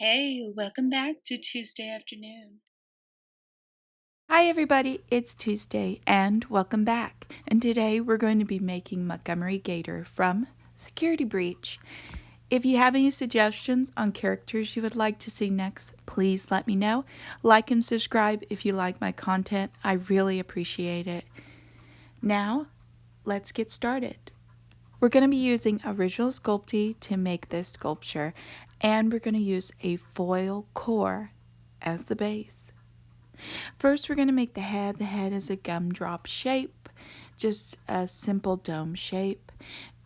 Hey, welcome back to Tuesday afternoon. Hi everybody, it's Tuesday and welcome back. And today we're going to be making Montgomery Gator from Security Breach. If you have any suggestions on characters you would like to see next, please let me know. Like and subscribe if you like my content. I really appreciate it. Now, let's get started. We're going to be using original Sculpey to make this sculpture, and we're going to use a foil core as the base. First, we're going to make the head. The head is a gumdrop shape, just a simple dome shape.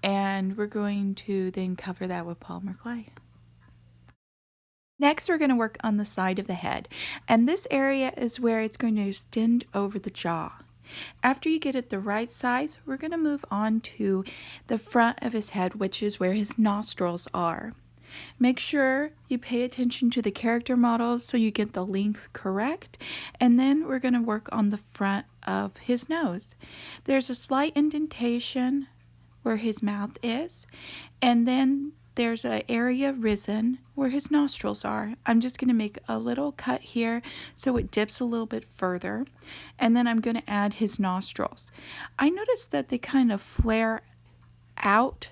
And we're going to then cover that with polymer clay. Next, we're going to work on the side of the head. And this area is where it's going to extend over the jaw. After you get it the right size, we're going to move on to the front of his head, which is where his nostrils are. Make sure you pay attention to the character models so you get the length correct, and then we're going to work on the front of his nose. There's a slight indentation where his mouth is, and then there's an area risen where his nostrils are. I'm just going to make a little cut here so it dips a little bit further, and then I'm going to add his nostrils. I noticed that they kind of flare out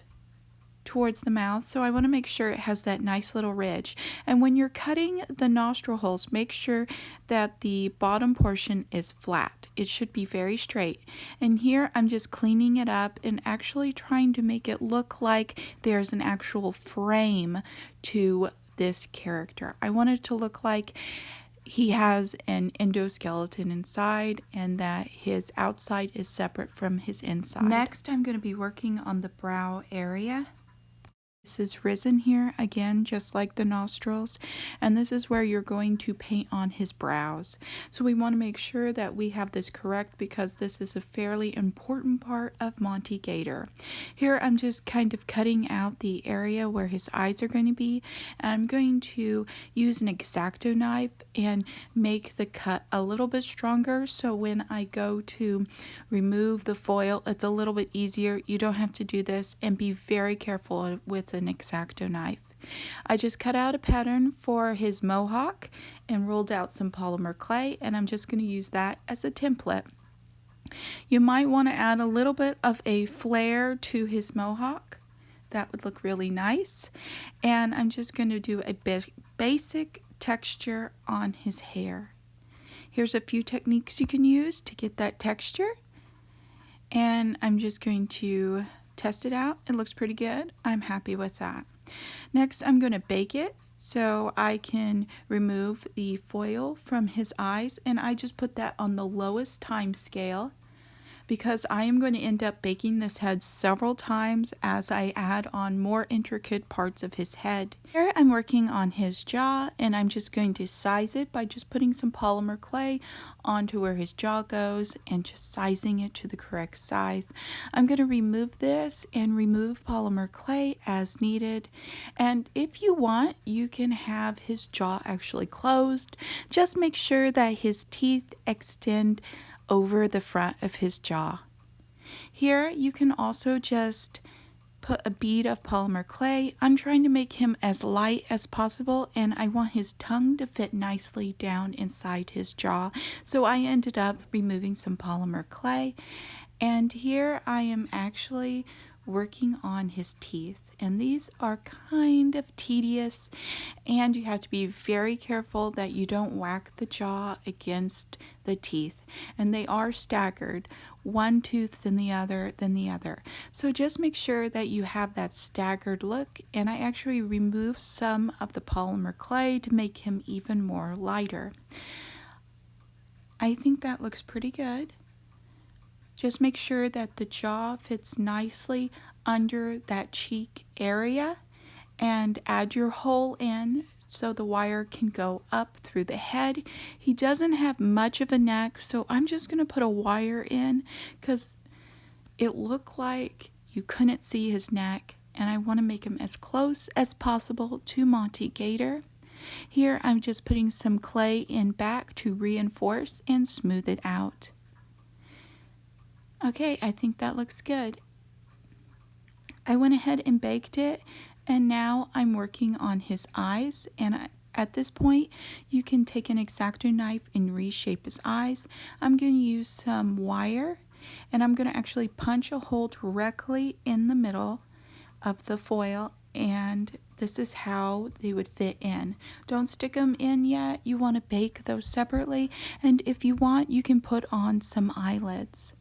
towards the mouth, so I want to make sure it has that nice little ridge. And when you're cutting the nostril holes, make sure that the bottom portion is flat. It should be very straight. And here I'm just cleaning it up and actually trying to make it look like there's an actual frame to this character. I want it to look like he has an endoskeleton inside and that his outside is separate from his inside. Next, I'm going to be working on the brow area. This is risen here again, just like the nostrils, and this is where you're going to paint on his brows. So we want to make sure that we have this correct because this is a fairly important part of Monty Gator. Here I'm just kind of cutting out the area where his eyes are going to be, and I'm going to use an X-Acto knife and make the cut a little bit stronger so when I go to remove the foil, it's a little bit easier. You don't have to do this, and be very careful with an X-Acto knife. I just cut out a pattern for his mohawk and rolled out some polymer clay, and I'm just going to use that as a template. You might want to add a little bit of a flare to his mohawk. That would look really nice. And I'm just going to do a basic texture on his hair. Here's a few techniques you can use to get that texture. And I'm just going to test it out. It looks pretty good. I'm happy with that. Next, I'm going to bake it so I can remove the foil from his eyes, and I just put that on the lowest time scale because I am going to end up baking this head several times as I add on more intricate parts of his head. Here I'm working on his jaw, and I'm just going to size it by just putting some polymer clay onto where his jaw goes and just sizing it to the correct size. I'm going to remove this and remove polymer clay as needed, and if you want, you can have his jaw actually closed. Just make sure that his teeth extend over the front of his jaw. Here you can also just put a bead of polymer clay. I'm trying to make him as light as possible, and I want his tongue to fit nicely down inside his jaw, so I ended up removing some polymer clay. And here I am actually working on his teeth, and these are kind of tedious, and you have to be very careful that you don't whack the jaw against the teeth, and they are staggered, one tooth then the other, so just make sure that you have that staggered look. And I actually removed some of the polymer clay to make him even more lighter. I think that looks pretty good. Just make sure that the jaw fits nicely under that cheek area, and add your hole in so the wire can go up through the head. He doesn't have much of a neck, so I'm just going to put a wire in because it looked like you couldn't see his neck, and I want to make him as close as possible to Monty Gator. Here I'm just putting some clay in back to reinforce and smooth it out. Okay, I think that looks good. I went ahead and baked it, and now I'm working on his eyes, and At this point, you can take an X-Acto knife and reshape his eyes. I'm going to use some wire, and I'm going to actually punch a hole directly in the middle of the foil, and this is how they would fit in. Don't stick them in yet. You want to bake those separately, and if you want, you can put on some eyelids.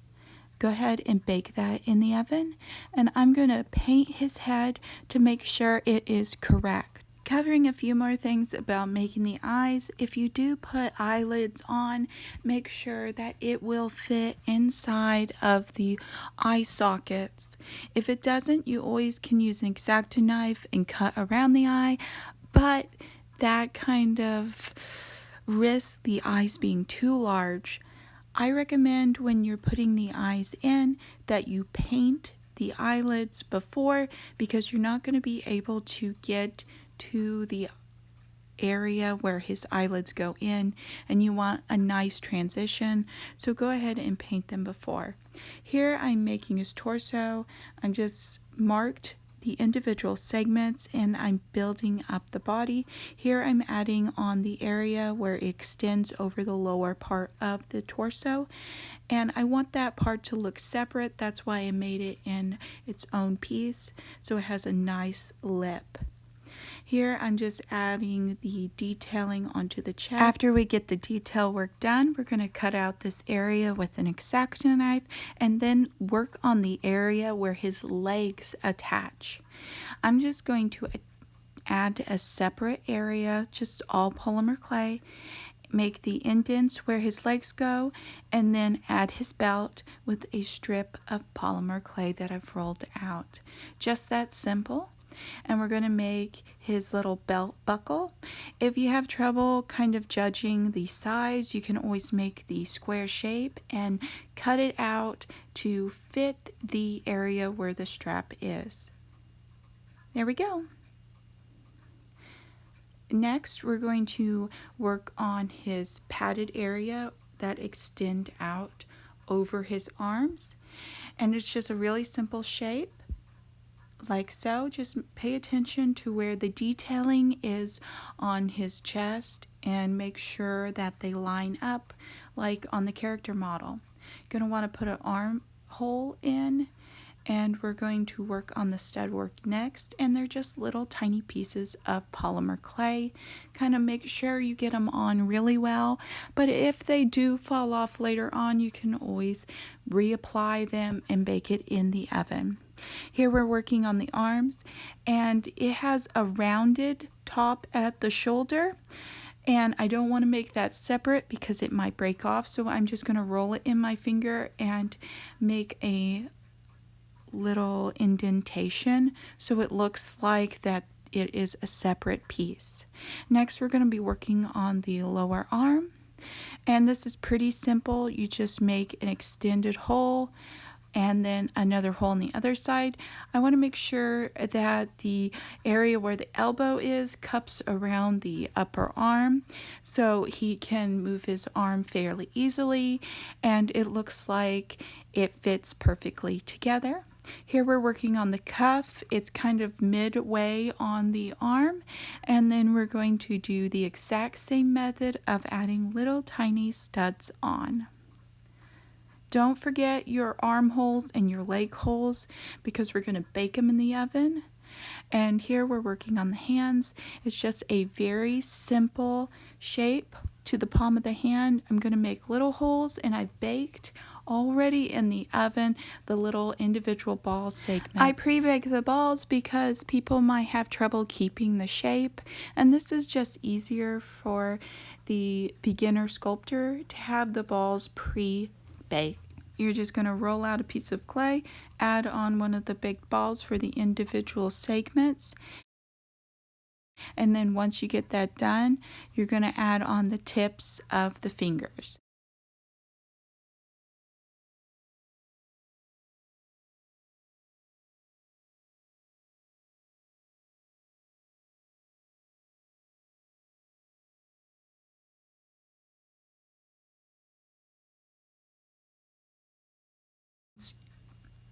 Go ahead and bake that in the oven, and I'm going to paint his head to make sure it is correct. Covering a few more things about making the eyes. If you do put eyelids on, make sure that it will fit inside of the eye sockets. If it doesn't, you always can use an X-Acto knife and cut around the eye, but that kind of risks the eyes being too large. I recommend when you're putting the eyes in that you paint the eyelids before, because you're not going to be able to get to the area where his eyelids go in, and you want a nice transition, so go ahead and paint them before. Here I'm making his torso. I'm just marked the individual segments and I'm building up the body. Here I'm adding on the area where it extends over the lower part of the torso, and I want that part to look separate. That's why I made it in its own piece, so it has a nice lip. Here I'm just adding the detailing onto the chest. After we get the detail work done, we're going to cut out this area with an X-Acto knife and then work on the area where his legs attach. I'm just going to add a separate area, just all polymer clay, make the indents where his legs go, and then add his belt with a strip of polymer clay that I've rolled out. Just that simple. And we're going to make his little belt buckle. If you have trouble kind of judging the size, you can always make the square shape and cut it out to fit the area where the strap is. There we go. Next, we're going to work on his padded area that extend out over his arms, and it's just a really simple shape. Like so. Just pay attention to where the detailing is on his chest and make sure that they line up like on the character model. You're going to want to put an armhole in, and we're going to work on the stud work next, and they're just little tiny pieces of polymer clay. Kind of make sure you get them on really well, but if they do fall off later on, you can always reapply them and bake it in the oven. Here we're working on the arms, and it has a rounded top at the shoulder, and I don't want to make that separate because it might break off, so I'm just going to roll it in my finger and make a little indentation so it looks like that it is a separate piece. Next, we're going to be working on the lower arm, and this is pretty simple. You just make an extended hole and then another hole on the other side. I want to make sure that the area where the elbow is cups around the upper arm so he can move his arm fairly easily, and it looks like it fits perfectly together. Here we're working on the cuff. It's kind of midway on the arm, and then we're going to do the exact same method of adding little tiny studs on. Don't forget your armholes and your leg holes because we're going to bake them in the oven. And here we're working on the hands. It's just a very simple shape to the palm of the hand. I'm going to make little holes, and I've baked already in the oven the little individual ball segments. I pre-bake the balls because people might have trouble keeping the shape, and this is just easier for the beginner sculptor to have the balls pre-baked. You're just going to roll out a piece of clay, add on one of the big balls for the individual segments, and then once you get that done, you're going to add on the tips of the fingers.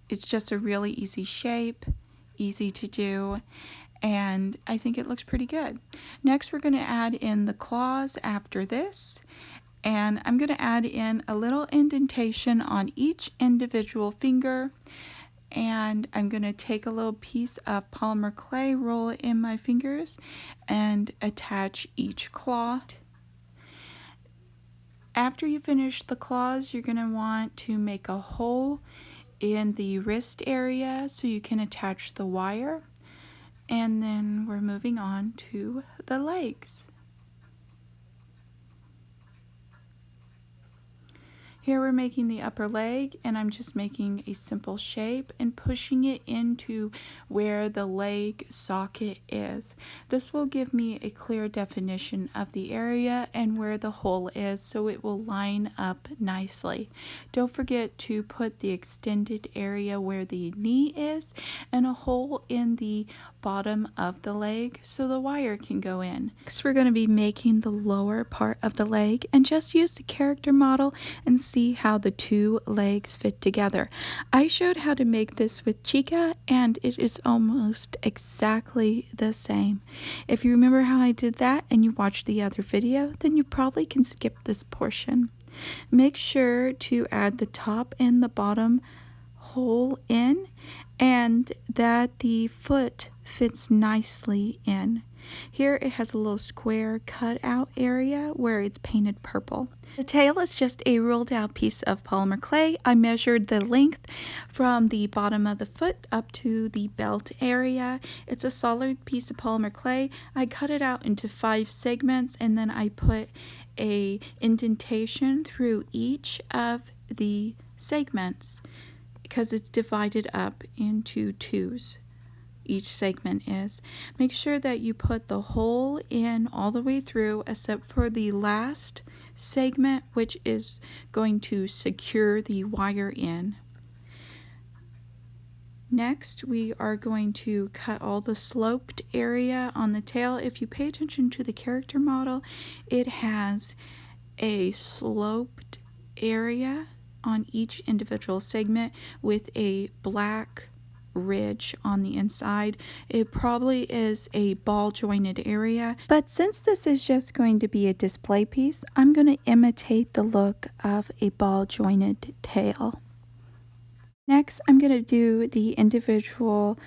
It's just a really easy shape, easy to do, and I think it looks pretty good. Next, we're going to add in the claws after this, and I'm going to add in a little indentation on each individual finger, and I'm going to take a little piece of polymer clay, roll it in my fingers, and attach each claw. After you finish the claws, you're going to want to make a hole in the wrist area so you can attach the wire. And then we're moving on to the legs. Here we're making the upper leg, and I'm just making a simple shape and pushing it into where the leg socket is. This will give me a clear definition of the area and where the hole is, so it will line up nicely. Don't forget to put the extended area where the knee is and a hole in the bottom of the leg so the wire can go in. Next, we're going to be making the lower part of the leg, and just use the character model and see how the two legs fit together. I showed how to make this with Chica, and it is almost exactly the same. If you remember how I did that and you watched the other video, then you probably can skip this portion. Make sure to add the top and the bottom hole in, and that the foot fits nicely in. Here it has a little square cut out area where it's painted purple. The tail is just a rolled out piece of polymer clay. I measured the length from the bottom of the foot up to the belt area. It's a solid piece of polymer clay. I cut it out into 5 segments, and then I put a indentation through each of the segments because it's divided up into 2s. Each segment is. Make sure that you put the hole in all the way through except for the last segment, which is going to secure the wire in. Next, we are going to cut all the sloped area on the tail. If you pay attention to the character model, it has a sloped area on each individual segment with a black ridge on the inside. It probably is a ball jointed area, but since this is just going to be a display piece, I'm going to imitate the look of a ball jointed tail. Next, I'm going to do the individual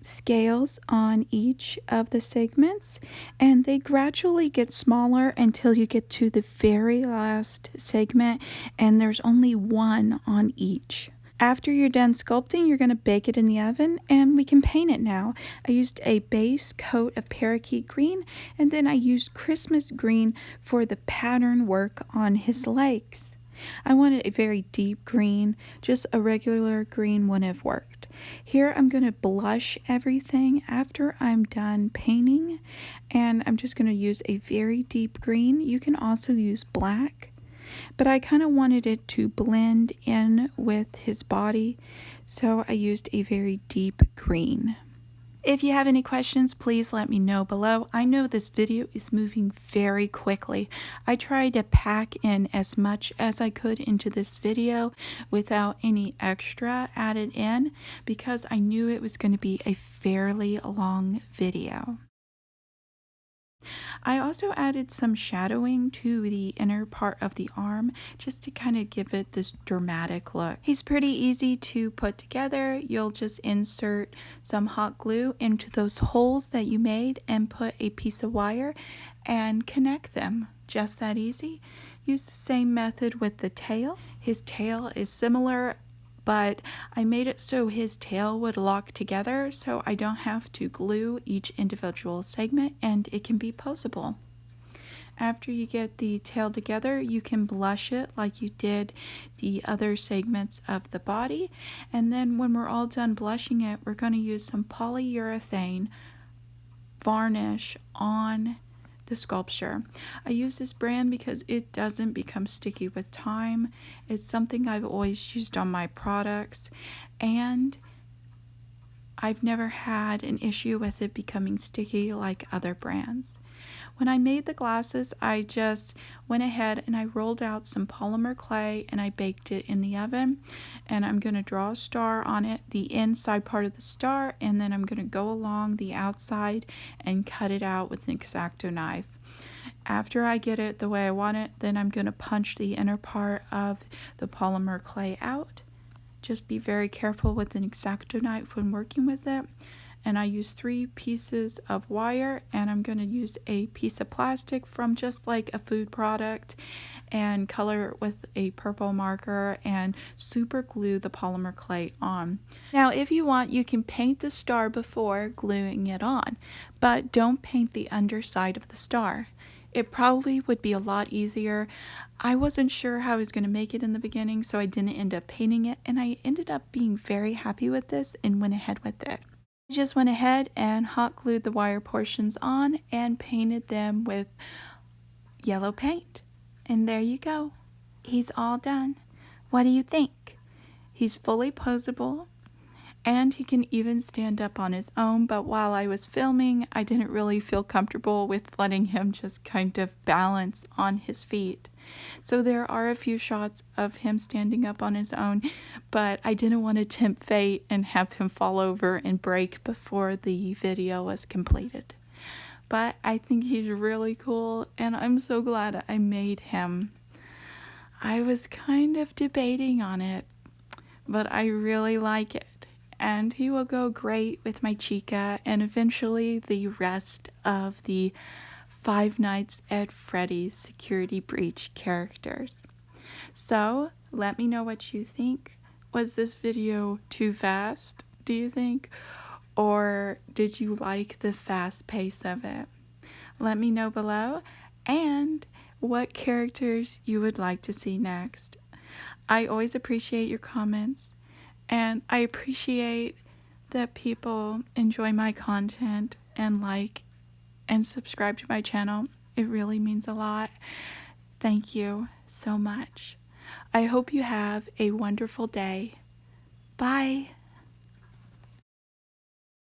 scales on each of the segments, and they gradually get smaller until you get to the very last segment, and there's only one on each. After you're done sculpting, you're going to bake it in the oven, and we can paint it now. I used a base coat of parakeet green, and then I used Christmas green for the pattern work on his legs. I wanted a very deep green. Just a regular green wouldn't have worked. Here I'm going to blush everything after I'm done painting, and I'm just going to use a very deep green. You can also use black, but I kind of wanted it to blend in with his body, so I used a very deep green. If you have any questions, please let me know below. I know this video is moving very quickly. I tried to pack in as much as I could into this video without any extra added in because I knew it was going to be a fairly long video. I also added some shadowing to the inner part of the arm just to kind of give it this dramatic look. He's pretty easy to put together. You'll just insert some hot glue into those holes that you made and put a piece of wire and connect them. Just that easy. Use the same method with the tail. His tail is similar, but I made it so his tail would lock together so I don't have to glue each individual segment, and it can be posable. After you get the tail together, you can blush it like you did the other segments of the body, and then when we're all done blushing it, we're going to use some polyurethane varnish on the sculpture. I use this brand because it doesn't become sticky with time. It's something I've always used on my products, and I've never had an issue with it becoming sticky like other brands. When I made the glasses, I just went ahead and I rolled out some polymer clay and I baked it in the oven. And I'm going to draw a star on it, the inside part of the star, and then I'm going to go along the outside and cut it out with an X-Acto knife. After I get it the way I want it, then I'm going to punch the inner part of the polymer clay out. Just be very careful with an X-Acto knife when working with it. And I use 3 pieces of wire, and I'm going to use a piece of plastic from just like a food product and color it with a purple marker and super glue the polymer clay on. Now if you want, you can paint the star before gluing it on, but don't paint the underside of the star. It probably would be a lot easier. I wasn't sure how I was going to make it in the beginning, so I didn't end up painting it, and I ended up being very happy with this and went ahead with it. I just went ahead and hot glued the wire portions on and painted them with yellow paint. And there you go. He's all done. What do you think? He's fully posable, and he can even stand up on his own, but while I was filming, I didn't really feel comfortable with letting him just kind of balance on his feet. So there are a few shots of him standing up on his own, but I didn't want to tempt fate and have him fall over and break before the video was completed. But I think he's really cool, and I'm so glad I made him. I was kind of debating on it, but I really like it. And he will go great with my Chica and eventually the rest of the Five Nights at Freddy's Security Breach characters. So let me know what you think. Was this video too fast, do you think? Or did you like the fast pace of it? Let me know below, and what characters you would like to see next. I always appreciate your comments. And I appreciate that people enjoy my content and like and subscribe to my channel. It really means a lot. Thank you so much. I hope you have a wonderful day. Bye.